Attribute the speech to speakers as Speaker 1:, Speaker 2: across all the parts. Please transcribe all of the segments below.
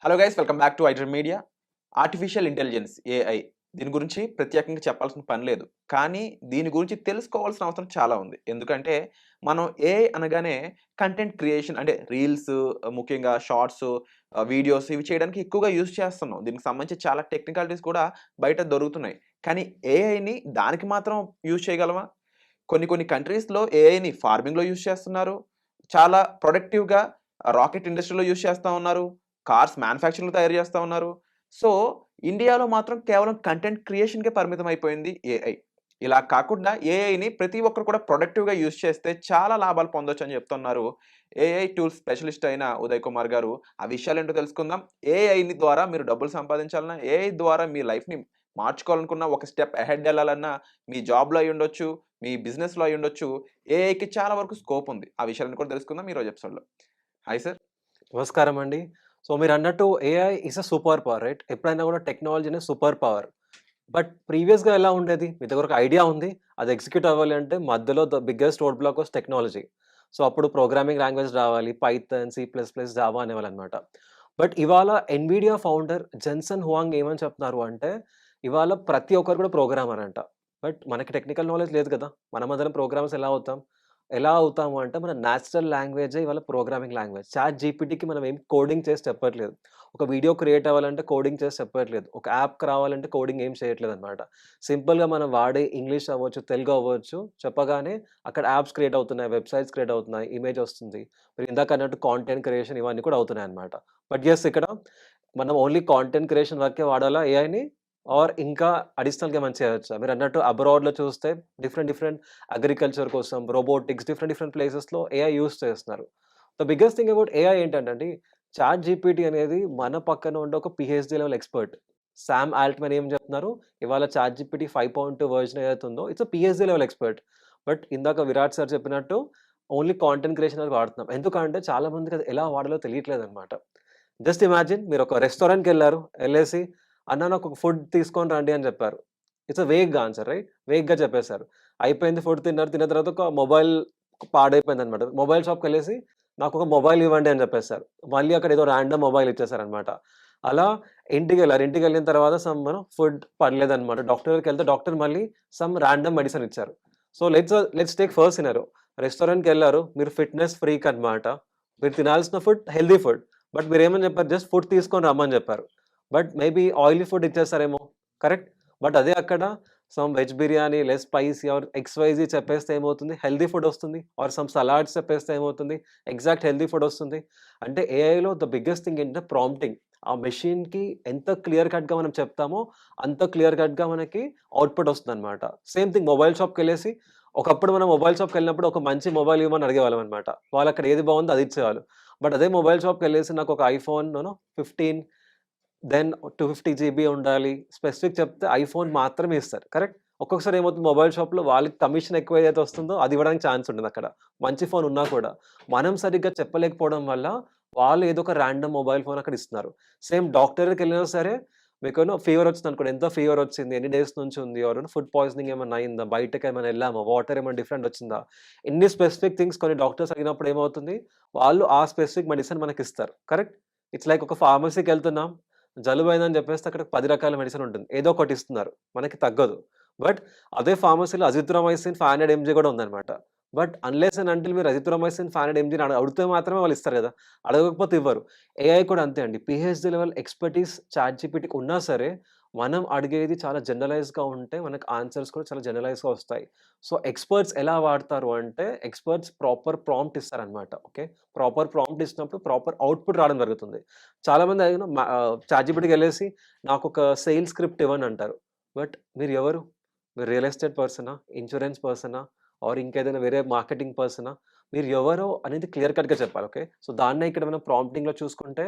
Speaker 1: Hello guys, welcome back to iDream media. Artificial intelligence AI దీని గురించి ప్రత్యేకంగా చెప్పాల్సిన పని లేదు. కానీ దీని గురించి తెలుసుకోవాల్సిన అవసరం చాలా ఉంది. ఎందుకంటే మనం ఏఐ అనగానే కంటెంట్ క్రియేషన్ అంటే రీల్స్, ముఖ్యంగా షార్ట్స్, వీడియోస్ ఇవి చేయడానికి ఎక్కువగా యూజ్ చేస్తున్నాం. దీనికి సంబంధించి చాలా టెక్నికాలిటీస్ కూడా బయట దొరుకుతున్నాయి. కానీ ఏఐని దానికి మాత్రం యూజ్ చేయగలమా? కొన్ని కొన్ని కంట్రీస్‌లో ఏఐని ఫార్మింగ్‌లో యూజ్ చేస్తున్నారు. చాలా ప్రొడక్టివ్‌గా రాకెట్ ఇండస్ట్రీలో యూజ్ చేస్తా ఉన్నారు. కార్స్ మ్యానుఫ్యాక్చరింగ్‌లో తయారు చేస్తా ఉన్నారు. సో, ఇండియాలో మాత్రం కేవలం కంటెంట్ క్రియేషన్‌కే పరిమితం అయిపోయింది ఏఐ. ఇలా కాకుండా ఏఐని ప్రతి ఒక్కరు కూడా ప్రొడక్టివ్‌గా యూజ్ చేస్తే చాలా లాభాలు పొందొచ్చని చెప్తున్నారు ఏఐ టూల్స్ స్పెషలిస్ట్ అయిన ఉదయ్ కుమార్ గారు. ఆ విషయాలేంటో తెలుసుకుందాం. ఏఐని ద్వారా మీరు డబ్బులు సంపాదించాలన్నా, ఏఐ ద్వారా మీ లైఫ్‌ని మార్చుకోవాలనుకున్న, ఒక స్టెప్ అహెడ్ ఎళ్ళాలన్నా, మీ జాబ్‌లో అయ్యుండొచ్చు, మీ బిజినెస్‌లో అయ్యుండొచ్చు, ఏఐకి చాలా వరకు స్కోప్ ఉంది. ఆ విషయాలను కూడా తెలుసుకుందాం ఈరోజు ఎపిసోడ్‌లో. Hi sir.
Speaker 2: నమస్కారం అండి. సో మీరన్నట్టు AI is a super power right? ఎప్పుడైనా గూడా టెక్నాలజీ అనేది సూపర్ పవర్. బట్ ప్రీవియస్‌గా ఎలా ఉండేది? మీ దగ్గర ఒక ఐడియా ఉంది. అది ఎగ్జిక్యూట్ అవ్వాలి అంటే మధ్యలో the biggest road block was technology. So అప్పుడు ప్రోగ్రామింగ్ లాంగ్వేజ్ రావాలి. Python, C plus plus, Java అనేవాళ్ళనమాట. బట్ ఇవాళ ఎన్‌విడియా ఫౌండర్ జెన్సన్ హువాంగ్ ఏమని చెప్తున్నారు అంటే, ఇవాళ ప్రతి ఒక్కరు కూడా ప్రోగ్రామర్ అంట. బట్ మనకి టెక్నికల్ నాలెడ్జ్ లేదు కదా! మనమందరం ప్రోగ్రామర్స్ ఎలా అవుతాం? ఎలా అవుతాము అంటే మన నేచురల్ లాంగ్వేజే ఇవాళ ప్రోగ్రామింగ్ లాంగ్వేజ్. చాట్ జీపీటీకి మనం ఏం కోడింగ్ చేసి చెప్పట్లేదు. ఒక వీడియో క్రియేట్ అవ్వాలంటే కోడింగ్ చేసి చెప్పట్లేదు. ఒక యాప్‌కి రావాలంటే కోడింగ్ ఏం చేయట్లేదనమాట. సింపుల్‌గా మనం వాడే ఇంగ్లీష్ అవ్వచ్చు, తెలుగు అవ్వచ్చు చెప్పగానే అక్కడ యాప్స్ క్రియేట్ అవుతున్నాయి, వెబ్‌సైట్స్ క్రియేట్ అవుతున్నాయి, ఇమేజ్ వస్తుంది. మీరు ఇందాక అన్నట్టు కాంటెంట్ క్రియేషన్ ఇవన్నీ కూడా అవుతున్నాయన్నమాట. బట్ యెస్ ఇక్కడ మనం ఓన్లీ కాంటెంట్ క్రియేషన్ వరకే వాడాలా ఏఐని? ఆర్ ఇంకా అడిషనల్‌గా ఏమైనా చేయొచ్చా? మీరన్నట్టు అబ్రాడ్‌లో చూస్తే డిఫరెంట్ డిఫరెంట్ అగ్రికల్చర్ కోసం, రోబోటిక్స్ డిఫరెంట్ డిఫరెంట్ ప్లేసెస్‌లో ఏఐ యూజ్ చేస్తున్నారు. The biggest thing about AI ఏంటంటే అండి, చాట్ జీపీటీ అనేది మన పక్కన ఉండే ఒక PhD level expert. Sam Altman ఏం చెప్తున్నారు, ఇవాళ చాట్ జీపీటీ 5.2 వెర్షన్ ఏదైతే ఉందో it's a PhD level expert. But ఇందాక విరాట్ సార్ చెప్పినట్టు ఓన్లీ కాంటెంట్ క్రియేషన్ అది వాడుతున్నాం. ఎందుకంటే చాలా మందికి అది ఎలా వాడాలో తెలియట్లేదన్నమాట. జస్ట్ ఇమాజిన్ మీరొక రెస్టారెంట్‌కెళ్లారు. ఎళ్ళేసి అన్న నాకొక ఫుడ్ తీసుకొని రండి అని చెప్పారు. It's a vague answer right? వేగ్‌గా చెప్పేసారు. అయిపోయింది ఫుడ్ తిన్నారు. తిన్న తర్వాత ఒక మొబైల్ పాడైపోయిందనమాట. మొబైల్ షాప్‌కెళ్ళేసి నాకొక మొబైల్ ఇవ్వండి అని చెప్పేసారు. మళ్ళీ అక్కడ ఏదో రాండమ్ మొబైల్ ఇచ్చేసారనమాట. అలా ఇంటికెళ్లారు. ఇంటికెళ్ళిన తర్వాత ఫుడ్ పడలేదనమాట. డాక్టర్ దగ్గరికెళ్తే డాక్టర్ మళ్ళీ రాండమ్ మెడిసిన్ ఇచ్చారు. So let's take first scenario. రెస్టారెంట్‌కెళ్లారు. మీరు ఫిట్‌నెస్ ఫ్రీక్ అనమాట. మీరు తినాల్సిన ఫుడ్ హెల్తీ ఫుడ్. బట్ మీరేమని చెప్పారు? జస్ట్ ఫుడ్ తీసుకొని రమ్మని చెప్పారు. బట్ మేబీ ఆయిలీ ఫుడ్ ఇచ్చేస్తారేమో. కరెక్ట్? బట్ అదే అక్కడ veg biryani, less spicy or XYZ చెప్పేస్తే ఏమవుతుంది? హెల్తీ ఫుడ్ వస్తుంది. ఆర్ సలాడ్స్ చెప్పేస్తే ఏమవుతుంది? ఎగ్జాక్ట్ హెల్తీ ఫుడ్ వస్తుంది. అంటే ఏఐలో ద బిగ్గెస్ట్ థింగ్ ఏంటంటే ప్రాంప్టింగ్. ఆ మెషిన్‌కి ఎంత క్లియర్ కట్‌గా మనం చెప్తామో, అంత క్లియర్ కట్‌గా మనకి ఔట్‌పుట్ వస్తుందన్నమాట. సేమ్ థింగ్ మొబైల్ షాప్‌కెళ్ళేసి ఒకప్పుడు మనం మొబైల్ షాప్‌కెళ్ళినప్పుడు ఒక మంచి మొబైల్ ఇవ్వమని అడిగేవాళ్ళమన్నమాట. వాళ్ళక్కడ ఏది బాగుందో అది ఇచ్చేవాళ్ళు. బట్ అదే మొబైల్ షాప్‌కెళ్ళేసి నాకొక ఐఫోన్ 15 దెన్ 250 జీబీ ఉండాలి. స్పెసిఫిక్ చెప్తే ఐఫోన్ మాత్రమే ఇస్తారు. కరెక్ట్? ఒక్కొక్కసారి ఏమవుతుంది మొబైల్ షాప్‌లో వాళ్ళకి కమిషన్ ఎక్కువ ఏదైతే వస్తుందో అది ఇవ్వడానికి ఛాన్స్ ఉంటుందక్కడ. మంచి ఫోన్ ఉన్నా కూడా. మనం సరిగ్గా చెప్పలేకపోవడం వల్ల వాళ్ళు ఏదో ఒక రాండమ్ మొబైల్ ఫోన్ అక్కడ ఇస్తున్నారు. సేమ్ డాక్టర్ దగ్గరికెళ్ళినా సరే మీకేమో ఫీవర్ వచ్చిందనుకోండి. ఎంత ఫీవర్ వచ్చింది? ఎన్ని డేస్ నుంచి ఉంది? ఆర్ ఫుడ్ పాయిజనింగ్ ఏమన్నా అయిందా? బయటకేమైనా ఎళ్ళామా? వాటర్ ఏమైనా డిఫరెంట్ వచ్చిందా? ఇన్ని స్పెసిఫిక్ థింగ్స్ కొన్ని డాక్టర్స్ అడిగినప్పుడు ఏమవుతుంది? వాళ్ళు ఆ స్పెసిఫిక్ మెడిసిన్ మనకిస్తారు. కరెక్ట్? ఇట్స్ లైక్ ఒక ఫార్మసీకెళ్తున్నాం. జలుబయిందని జెప్పేస్తే అక్కడ 10 రకాల మెడిసిన్ ఉంటుంది. ఏదో ఒకటి ఇస్తున్నారు. మనకి తగ్గదు. బట్ అదే ఫార్మసీలో అజిత్రోమైసిన్ 500 ఎంజీ గూడా ఉందన్నమాట. బట్ అన్‌లెస్ అండ్ అంటిల్ మీరు అజిత్రోమైసిన్ 500 ఎంజీని అడిగితే మాత్రమే వాళ్ళు ఇస్తారు గదా! అడగకపోతే ఇవ్వరు. ఏఐ కూడా అంతే అండి. పీహెచ్‌డీ లెవెల్ ఎక్స్‌పర్టీస్ చాట్‌జీపీటీకి ఉన్నా సరే, మనం అడిగేది చాలా జనరలైజ్డ్‌గా ఉంటే మనకు ఆన్సర్స్ కూడా చాలా జనరలైజ్డ్‌గా వస్తాయి. సో, ఎక్స్‌పర్ట్స్ ఎలా వాడతారు అంటే, ఎక్స్‌పర్ట్స్ ప్రాపర్ ప్రాంప్ట్ ఇస్తారన్నమాట. ఓకే. ప్రాపర్ ప్రాంప్ట్ ఇచ్చినప్పుడు ప్రాపర్ ఔట్‌పుట్ రావడం జరుగుతుంది. చాలామంది చాట్‌జీపీటీకెళ్ళేసి నాకొక సేల్స్ స్క్రిప్ట్ ఇవ్వండి అంటారు. బట్ మీరు ఎవరు? మీరు రియల్ ఎస్టేట్ పర్సనా? ఇన్స్యూరెన్స్ పర్సనా? ఆర్ ఇంకేదైనా వేరే మార్కెటింగ్ పర్సనా? మీరు ఎవరో అనేది క్లియర్ కట్‌గా చెప్పాలి. ఓకే. సో, దాన్నే ఇక్కడ మనం ప్రాంప్టింగ్‌లో చూసుకుంటే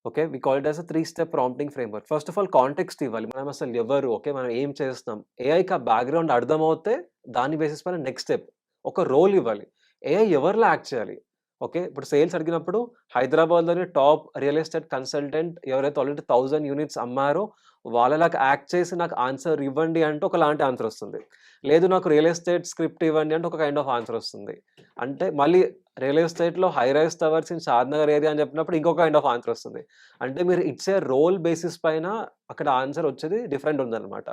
Speaker 2: okay. We call it as a 3 step prompting framework. First of all context ఇవ్వాలి. మనం అసలు ఎవరు? ఓకే. మనం ఏం చేస్తున్నాం? ఏఐకి ఆ బ్యాక్‌గ్రౌండ్ అర్థమవుతే దాని బేసిస్ పైన నెక్స్ట్ స్టెప్. ఒక రోల్ ఇవ్వాలి. ఏఐ ఎవరిలా యాక్ట్ చేయాలి? ఓకే. ఇప్పుడు సేల్స్ అడిగినప్పుడు హైదరాబాద్‌లోని టాప్ రియల్ ఎస్టేట్ కన్సల్టెంట్ ఎవరైతే ఆల్రెడీ 1000 యూనిట్స్ అమ్మారో వాళ్ళలాగా యాక్ట్ చేసి నాకు ఆన్సర్ ఇవ్వండి అంటే ఒకలాంటి ఆన్సర్ వస్తుంది. లేదు నాకు రియల్ ఎస్టేట్ స్క్రిప్ట్ ఇవ్వండి అంటే ఒక కైండ్ ఆఫ్ ఆన్సర్ వస్తుంది. అంటే మళ్ళీ రియల్ ఎస్టేట్‌లో high rise towers in Shadnagar area అని చెప్పినప్పుడు ఇంకొక కైండ్ ఆఫ్ ఆన్సర్ వస్తుంది. అంటే మీరు ఇచ్చే రోల్ బేసిస్ పైన అక్కడ ఆన్సర్ వచ్చేది డిఫరెంట్ ఉందన్నమాట.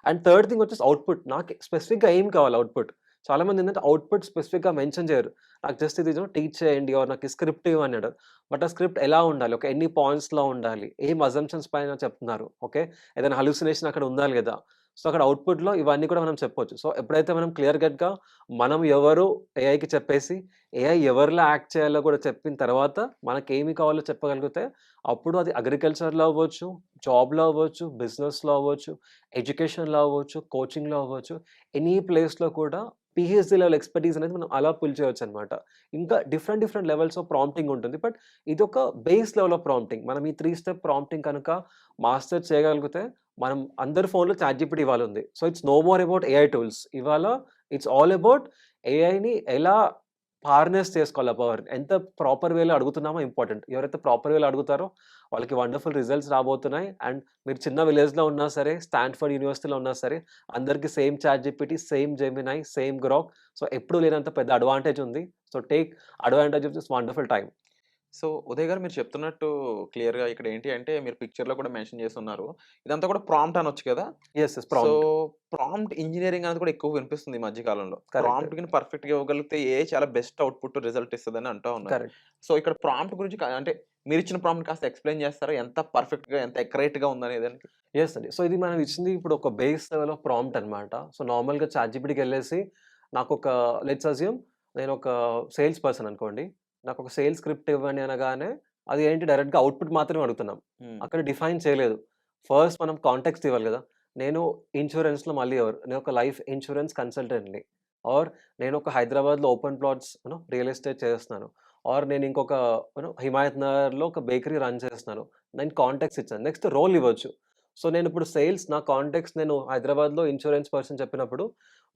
Speaker 2: అండ్ థర్డ్ థింగ్ వచ్చేసి అవుట్‌పుట్. నాకు స్పెసిఫిక్‌గా ఏం కావాలి అవుట్‌పుట్. చాలామంది ఏంటంటే అవుట్‌పుట్ స్పెసిఫిక్‌గా మెన్షన్ చేయరు. నాకు జస్ట్ ఇది టీచ్ చేయండి ఆర్ నాకు స్క్రిప్ట్ ఇవ్వండి అంటారు. బట్ ఆ స్క్రిప్ట్ ఎలా ఉండాలి? ఒక ఎన్ని పాయింట్స్‌లో ఉండాలి? ఏం అజంప్షన్స్ పైన చెప్తున్నారు? ఓకే. ఏదైనా హాలుసినేషన్ అక్కడ ఉందా లేదా? సో, అక్కడ అవుట్‌పుట్‌లో ఇవన్నీ కూడా మనం చెప్పొచ్చు. సో, ఎప్పుడైతే మనం క్లియర్ కట్‌గా మనం ఎవరు ఏఐకి చెప్పేసి, ఏఐ ఎవరిలా యాక్ట్ చేయాలో కూడా చెప్పిన తర్వాత, మనకేమి కావాలో చెప్పగలిగితే, అప్పుడు అది అగ్రికల్చర్‌లో అవ్వచ్చు, జాబ్‌లో అవ్వచ్చు, బిజినెస్‌లో అవ్వచ్చు, ఎడ్యుకేషన్‌లో అవ్వచ్చు, కోచింగ్‌లో అవ్వచ్చు, ఎనీ ప్లేస్‌లో కూడా పీహెచ్‌డీ లెవెల్ ఎక్స్‌పర్టీస్ అనేది మనం అలా పుల్ చేయొచ్చనమాట. ఇంకా different different levels of prompting ఉంటుంది. బట్ ఇదొక బేస్ లెవెల్ ఆఫ్ ప్రాంప్టింగ్. మనం ఈ 3 స్టెప్ ప్రాంప్టింగ్ కనుక మాస్టర్ చేయగలిగితే, మనం అందరి ఫోన్‌లో చాట్‌జీపీటీ ఇవాళ ఉంది. So, it's no more about AI tools. ఇవాళ ఇట్స్ ఆల్ అబౌట్ ఏఐని ఎలా హార్నెస్ చేసుకోవాలి ఆ పవర్‌ని. ఎంత ప్రాపర్ వేలో అడుగుతున్నామో ఇంపార్టెంట్. ఎవరైతే ప్రాపర్ వేలో అడుగుతారో వాళ్ళకి వండర్‌ఫుల్ రిజల్ట్స్ రాబోతున్నాయి. అండ్ మీరు చిన్న విలేజ్‌లో ఉన్నా సరే, స్టాన్‌ఫోర్డ్ యూనివర్సిటీలో ఉన్నా సరే, అందరికి same ChatGPT, same Gemini, same Grok. So, ఎప్పుడు లేనంత పెద్ద అడ్వాంటేజ్ ఉంది. So, take advantage of this wonderful time.
Speaker 1: So, Uday గారు మీరు చెప్తున్నట్టు క్లియర్‌గా ఇక్కడ ఏంటి అంటే మీరు పిక్చర్‌లో కూడా మెన్షన్ చేసున్నారు. ఇదంతా కూడా ప్రాంప్ట్ అనొచ్చు కదా!
Speaker 2: Yes. Yes.
Speaker 1: So,
Speaker 2: prompt.
Speaker 1: Prompt engineering అనేది కూడా ఎక్కువ వినిపిస్తుంది ఈ మధ్య కాలంలో.
Speaker 2: కరెక్ట్.
Speaker 1: ప్రాంప్ట్‌ని పర్ఫెక్ట్‌గా ఇవ్వగలిగితే ఏఐ చాలా బెస్ట్ అవుట్‌పుట్ రిజల్ట్ ఇస్తదని అంటా ఉన్నారు.
Speaker 2: కరెక్ట్.
Speaker 1: సో, ఇక్కడ ప్రాంప్ట్ గురించి అంటే మీరిచ్చిన ప్రాంప్ట్ కాస్త ఎక్స్‌ప్లెయిన్ చేస్తారా? ఎంత పర్ఫెక్ట్‌గా, ఎంత అక్యురేట్‌గా ఉందనేదానికి?
Speaker 2: యెస్ అండి. సో, ఇది మనం ఇచ్చింది ఇప్పుడు ఒక బేస్ లెవెల్ ఆఫ్ ప్రాంప్ట్ అన్నమాట. సో, నార్మల్‌గా చాట్‌జీపీటీకెళ్ళేసి నాకొక లెట్స్ అస్యూమ్ నేనొక సేల్స్ పర్సన్ అనుకోండి. నాకొక సేల్స్ స్క్రిప్ట్ ఇవ్వండి అనగానే అది ఏంటి డైరెక్ట్‌గా అవుట్‌పుట్ మాత్రమే అడుగుతున్నాం.
Speaker 1: హ్మ్.
Speaker 2: అక్కడ డిఫైన్ చేయలేదు. ఫస్ట్ మనం కాంటెక్స్ట్ ఇవ్వాలి గదా! నేను ఇన్స్యూరెన్స్‌లో మళ్ళీ ఎవరు? నేనొక లైఫ్ ఇన్స్యూరెన్స్ కన్సల్టెంట్‌ని. ఆర్ నేనొక హైదరాబాద్‌లో ఓపెన్ ప్లాట్స్ రియల్ ఎస్టేట్ చేస్తున్నాను. ఆర్ నేను ఇంకొక హిమాయత్ నగర్‌లో ఒక బేకరీ రన్ చేస్తున్నాను. నేను కాంటెక్స్ట్ ఇచ్చాను. నెక్స్ట్ రోల్ ఇవ్వచ్చు. సో, నేనిప్పుడు సేల్స్ నా కాంటెక్స్ట్ నేను హైదరాబాద్‌లో ఇన్స్యూరెన్స్ పర్సన్ చెప్పినప్పుడు,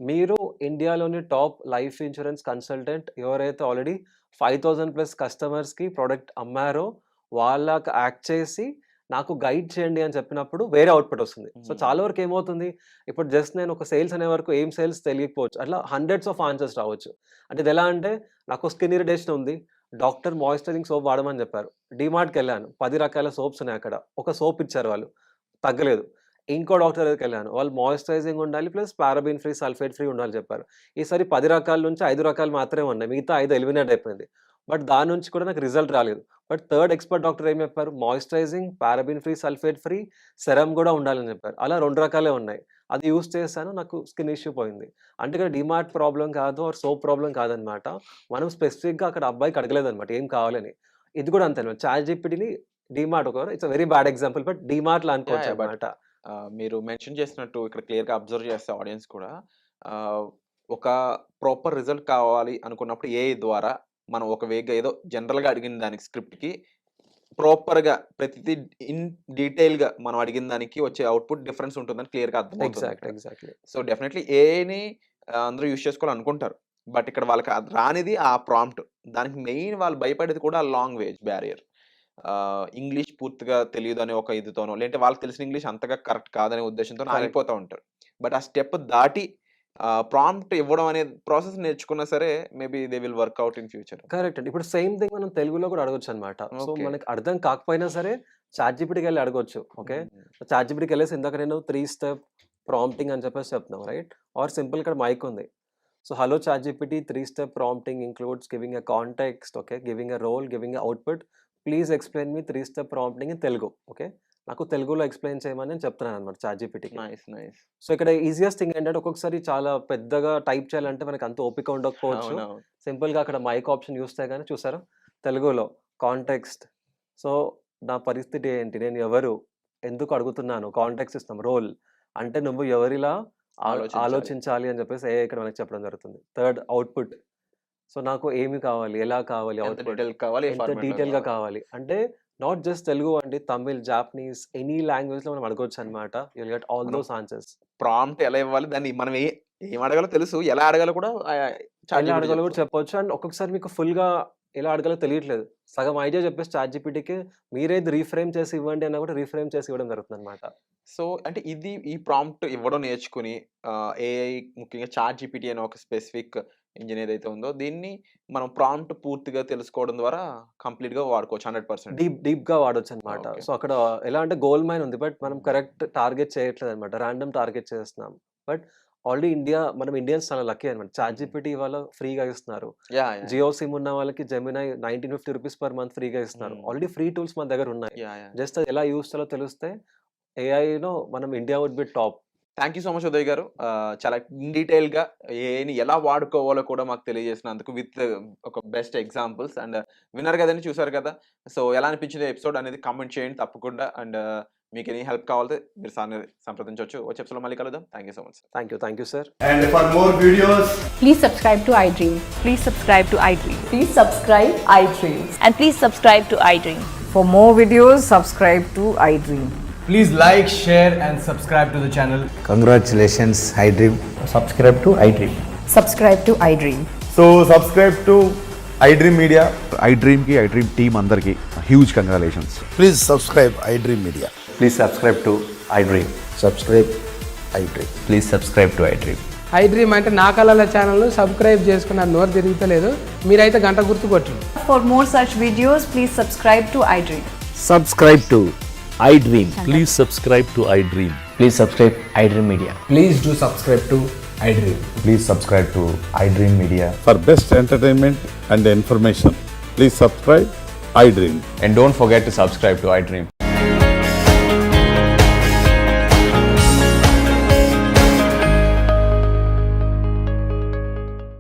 Speaker 2: మీరు ఇండియాలోని టాప్ లైఫ్ ఇన్స్యూరెన్స్ కన్సల్టెంట్ ఎవరైతే ఆల్రెడీ 5000 ప్లస్ కస్టమర్స్‌కి ప్రొడక్ట్ అమ్మారో, వాళ్ళకి యాక్ట్ చేసి నాకు గైడ్ చేయండి అని చెప్పినప్పుడు వేరే అవుట్‌పుట్ వస్తుంది. సో,
Speaker 1: హ్మ్.
Speaker 2: చాలా వరకు ఏమవుతుంది, ఇప్పుడు జస్ట్ నేను ఒక సేల్స్ అనే వరకు ఏం సేల్స్ తెలియకపోవచ్చు. అట్లా హండ్రెడ్స్ ఆఫ్ ఆన్సర్స్ రావచ్చు. అంటే ఇదెలా అంటే, నాకు స్కిన్ ఇరిటేషన్ ఉంది. డాక్టర్ మాయిశ్చరైజింగ్ సోప్ వాడమని చెప్పారు. డీమార్ట్‌కెళ్ళాను. 10 రకాల సోప్స్ ఉన్నాయి అక్కడ. ఒక సోప్ ఇచ్చారు వాళ్ళు. తగ్గలేదు. ఇంకో డాక్టర్ దగ్గరికెళ్ళాను. వాళ్ళు మాయిశ్చరైజింగ్ ఉండాలి. Plus paraben free, sulphate free ఉండాలి చెప్పారు. ఈసారి 10 రకాల నుంచి 5 రకాలు మాత్రమే ఉన్నాయి. మిగతా 5 ఎలిమినేట్ అయిపోయింది. బట్ దాని నుంచి కూడా నాకు రిజల్ట్ రాలేదు. బట్ థర్డ్ ఎక్స్‌పర్ట్ డాక్టర్ ఏం చెప్పారు? Moisturising, paraben free, sulphate free, serum గూడా ఉండాలని చెప్పారు. అలా 2 రకాలే ఉన్నాయి. అది యూజ్ చేశాను. నాకు స్కిన్ ఇష్యూ పోయింది. అంటే ఇక్కడ డీమార్ట్ ప్రాబ్లమ్ కాదు ఆర్ సోప్ ప్రాబ్లమ్ కాదనమాట. మనం స్పెసిఫిక్‌గా అక్కడ అబ్బాయికి అడగలేదనమాట ఏం కావాలని. ఇది కూడా అంతే అనమాట. చాట్‌జీపీటీని DMart it's a very bad example. But డీమార్ట్‌లా
Speaker 1: యాహ్! యాహ్! బట్
Speaker 2: అనుకోవచ్చనమాట.
Speaker 1: మీరు మెన్షన్ చేసినట్టు ఇక్కడ క్లియర్‌గా అబ్జర్వ్ చేస్తే ఆడియన్స్ కూడా ఆహ్, ఒక ప్రాపర్ రిజల్ట్ కావాలి అనుకున్నప్పుడు ఏఐ ద్వారా మనం ఒక వేగా ఏదో జనరల్‌గా అడిగిన దానికి స్క్రిప్ట్‌కి ప్రాపర్‌గా ప్రతిది ఇన్ డీటెయిల్‌గా మనం అడిగిన దానికి వచ్చే అవుట్‌పుట్ డిఫరెన్స్ ఉంటుందని క్లియర్‌గా అర్థమవుతుందిక్కడ.
Speaker 2: ఎగ్జాక్ట్‌లీ.
Speaker 1: సో, డెఫినైట్‌లీ ఏఐని అందరూ యూజ్ చేసుకోవాలనుకుంటారు. బట్ ఇక్కడ వాళ్ళకి అది రానిది ఆ ప్రాంప్ట్. దానికి మెయిన్ వాళ్ళు భయపడేది కూడా లాంగ్వేజ్ బ్యారియర్. ఇంగ్లీష్ పూర్తిగా తెలీదనే ఒక ఇదితోనో, లేదంటే వాళ్ళకి తెలిసిన ఇంగ్లీష్ అంతగా కరెక్ట్ కాదనే ఉద్దేశ్యంతోనో
Speaker 2: కరెక్ట్.
Speaker 1: ఆగిపోతా ఉంటారు. బట్ ఆ స్టెప్ దాటి ప్రాంప్ట్ ఇవ్వడం అనే ప్రాసెస్ నేర్చుకున్నా సరే maybe they will work out in future.
Speaker 2: Correct అండి. ఇప్పుడు సేమ్ థింగ్ మనం తెలుగులో కూడా అడగొచ్చనమాట. So,
Speaker 1: okay.
Speaker 2: మనకి అర్థం కాకపోయినా సరే చాట్‌జీపీటీకెళ్ళి అడగొచ్చు. ఓకే.
Speaker 1: హ్మ్.
Speaker 2: చాట్‌జీపీటీకెళ్ళేసి ఇందాక నేను 3 స్టెప్ ప్రాంప్టింగ్ అని చెప్పేసి చెప్తున్నాం రైట్? ఆర్ సింపుల్ ఇక్కడ మైక్ ఉంది. So, hello ChatGPT 3 step prompting includes giving a context, okay, giving a role, giving a output. Please explain me 3 step prompting in Telugu. Okay. నాకు తెలుగులో ఎక్స్‌ప్లెయిన్ చేయమని నేను చెప్తున్నాననమాట చాట్‌జీపీటీకి.
Speaker 1: నైస్. నైస్.
Speaker 2: సో, ఇక్కడ easiest thing ఏంటంటే ఒక్కొక్కసారి చాలా పెద్దగా టైప్ చేయాలంటే మనకు అంత ఓపిక ఉండకపోవచ్చు.
Speaker 1: అవునవును.
Speaker 2: సింపుల్‌గా అక్కడ మైక్ ఆప్షన్ చూస్తే గాని చూసారా? తెలుగులో కాంటెక్స్ట్. సో, నా పరిస్థితి ఏంటి? నేను ఎవరు? ఎందుకు అడుగుతున్నాను? కాంటెక్స్ట్ ఇస్తాం. రోల్ అంటే నువ్వు ఎవరిలా
Speaker 1: ఆలోచించాలి.
Speaker 2: ఆలోచించాలి అని చెప్పేసి ఏఐ ఇక్కడ మనకు చెప్పడం జరుగుతుంది. Third output. సో, నాకు ఏమి కావాలి? ఎలా కావాలి
Speaker 1: ఎంత
Speaker 2: అవుట్‌పుట్?
Speaker 1: డీటెయిల్ కావాలి, ఏ
Speaker 2: ఎంత
Speaker 1: ఫార్మాట్‌లో
Speaker 2: డీటెయిల్‌గా
Speaker 1: కావాలి.
Speaker 2: కావాలి? అంటే నాట్ జస్ట్ తెలుగు అండి. తమిళ్, జాపనీస్ ఎనీ లాంగ్వేజ్‌లో మనం అడగొచ్చనమాట. యూ విల్ గెట్ ఆల్
Speaker 1: మనం
Speaker 2: దోస్ ఆన్సర్స్.
Speaker 1: ప్రాంప్ట్ ఎలా ఇవ్వాలి? దాన్ని మనం ఏం అడగాలో తెలుసు. ఎలా అడగాలో కూడా
Speaker 2: ఎలా
Speaker 1: చాట్‌జీపీటీ
Speaker 2: అడగాలో కూడా
Speaker 1: చెప్తుంది.
Speaker 2: చెప్పొచ్చు. అండ్ ఒక్కొక్కసారి మీకు ఫుల్‌గా ఎలా అడగాలో తెలియట్లేదు. సగం ఐడియా చెప్పేసి చాట్‌జీపీటీకి మీరే ఇది రీఫ్రేమ్ చేసి ఇవ్వండి అన్నా కూడా రీఫ్రేమ్ చేసి ఇవ్వడం జరుగుతుందనమాట.
Speaker 1: సో, అంటే ఈ ప్రాంప్ట్ ఇవ్వడం నేర్చుకొని ఏఐ ముఖ్యంగా చాట్‌జీపీటీ అనే ఒక స్పెసిఫిక్ ఇంజిన్ ఏదైతే ఉందో దీన్ని మనం ప్రాంప్ట్ పూర్తిగా తెలుసుకోవడం ద్వారా కంప్లీట్‌గా వాడుకోవచ్చు 100%.
Speaker 2: డీప్‌గా వాడొచ్చనమాట.
Speaker 1: ఓకే.
Speaker 2: సో, అక్కడ ఎలా అంటే గోల్డ్ మైన్ ఉంది. బట్ మనం కరెక్ట్ టార్గెట్ చేయట్లేదనమాట. రాండమ్ టార్గెట్ చేస్తున్నాం. బట్ ఆల్రెడీ మనం ఇండియన్స్ చాలా లక్కీ అనమాట. చాట్‌జీపీటీ ఇవాళ ఫ్రీగా ఇస్తున్నారు.
Speaker 1: యాహ్!
Speaker 2: జియో సిమ్ ఉన్న వాళ్ళకి జెమినై ₹1950 పర్ మంత్ ఫ్రీగా ఇస్తున్నారు. ఆల్రెడీ ఫ్రీ టూల్స్ మన దగ్గర ఉన్నాయి.
Speaker 1: యాహ్!
Speaker 2: జస్ట్ అది ఎలా యూజ్ చేయాలో తెలిస్తే ఏఐలో మనం India would be top.
Speaker 1: Thank you so much Uday garu. చాలా ఇన్ డీటెయిల్‌గా ఏఐని ఎలా వాడుకోవాలో కూడా మాకు తెలియజేసినందుకు విత్ ఒక బెస్ట్ ఎగ్జాంపుల్స్ అండ్ విన్నారు కదండీ! చూసారు కదా! సో, ఎలా అనిపించింది ఎపిసోడ్ అనేది కామెంట్ చేయండి తప్పకుండా. అండ్ మీకు ఎనీ హెల్ప్ కావాలితే మీరు సార్‌ని సంప్రదించవచ్చు. వచ్చే ఎపిసోడ్‌లో మళ్ళీ కలుద్దాం. Thank you so much.
Speaker 2: Thank you sir.
Speaker 3: And for more videos,
Speaker 4: Please subscribe to iDream.
Speaker 5: Please subscribe to iDream.
Speaker 4: Please subscribe iDream.
Speaker 5: And please subscribe to iDream.
Speaker 6: For more videos, subscribe to iDream.
Speaker 3: please like, share, and subscribe to the channel.
Speaker 7: Congratulations, iDream.
Speaker 8: subscribe to iDream.
Speaker 6: Subscribe to iDream.
Speaker 3: So subscribe to iDream Media.
Speaker 9: iDream ki iDream team అందరికి huge congratulations.
Speaker 7: Please subscribe iDream Media.
Speaker 8: Please subscribe to iDream.
Speaker 7: Subscribe iDream.
Speaker 8: Please subscribe to iDream.
Speaker 10: iDream అంటే నా కళల channel subscribe చేసుకున్న నోరు తిరుగుతలేదు. మీరైతే గంట గుర్తు కొట్టండి.
Speaker 4: For more such videos, please subscribe to iDream.
Speaker 8: Subscribe to iDream.
Speaker 11: Please subscribe to iDream.
Speaker 8: Please subscribe iDream Media.
Speaker 3: Please do subscribe to iDream.
Speaker 8: Please subscribe to iDream Media.
Speaker 9: For best entertainment and information please subscribe iDream.
Speaker 8: And don't forget to subscribe to iDream.